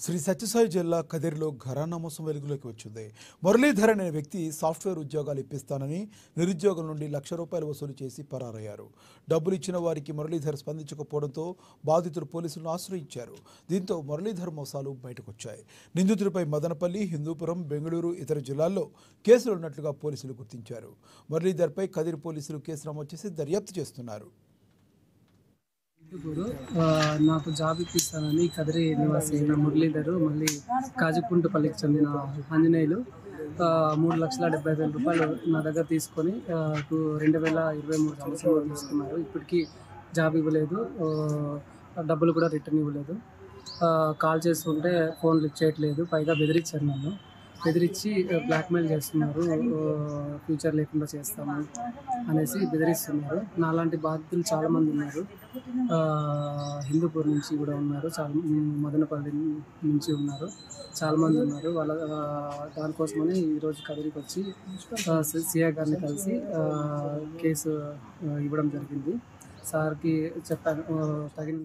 శ్రీ సత్యసాయి జిల్లా కదిరిలో ఘరానా మోసం వెలుగులోకి వచ్చింది. మురళీధర్ అనే వ్యక్తి సాఫ్ట్వేర్ ఉద్యోగాలు ఇప్పిస్తానని నిరుద్యోగుల నుండి ₹1,00,000 వసూలు చేసి పరారయ్యారు. డబ్బులు ఇచ్చిన వారికి మురళీధర్ స్పందించకపోవడంతో బాధితులు పోలీసులను ఆశ్రయించారు. దీంతో మురళీధర్ మోసాలు బయటకొచ్చాయి. నిందితుడిపై మదనపల్లి, హిందూపురం, బెంగళూరు ఇతర జిల్లాల్లో కేసులు ఉన్నట్లుగా పోలీసులు గుర్తించారు. మురళీధర్పై కదిరి పోలీసులు కేసు నమోదు చేసి దర్యాప్తు చేస్తున్నారు. నాకు జాబ్ ఇప్పిస్తానని కదిరి నివాసి అయిన మురళీధర్ మళ్ళీ కాజిపుంటుపల్లికి చెందిన ఆంజనేయులు ₹3,70,000 నా దగ్గర తీసుకొని 2023 సంవత్సరంలో తీసుకున్నారు. ఇప్పటికీ జాబ్ ఇవ్వలేదు, డబ్బులు కూడా రిటర్న్ ఇవ్వలేదు. కాల్ చేస్తుంటే ఫోన్ లిఫ్ట్ చేయట్లేదు. పైగా బెదిరించారు, నన్ను బెదిరించి బ్లాక్మెయిల్ చేస్తున్నారు. ఫ్యూచర్ లేకుండా చేస్తాము అనేసి బెదిరిస్తున్నారు. నాలాంటి బాధితులు చాలామంది ఉన్నారు. హిందూపూర్ నుంచి కూడా ఉన్నారు, మదనపల్లి నుంచి ఉన్నారు, చాలామంది ఉన్నారు. వాళ్ళ దానికోసమని ఈరోజు కదిరికి వచ్చి సిఐ గారిని కలిసి కేసు ఇవ్వడం జరిగింది. సార్కి చెప్పాను తగిన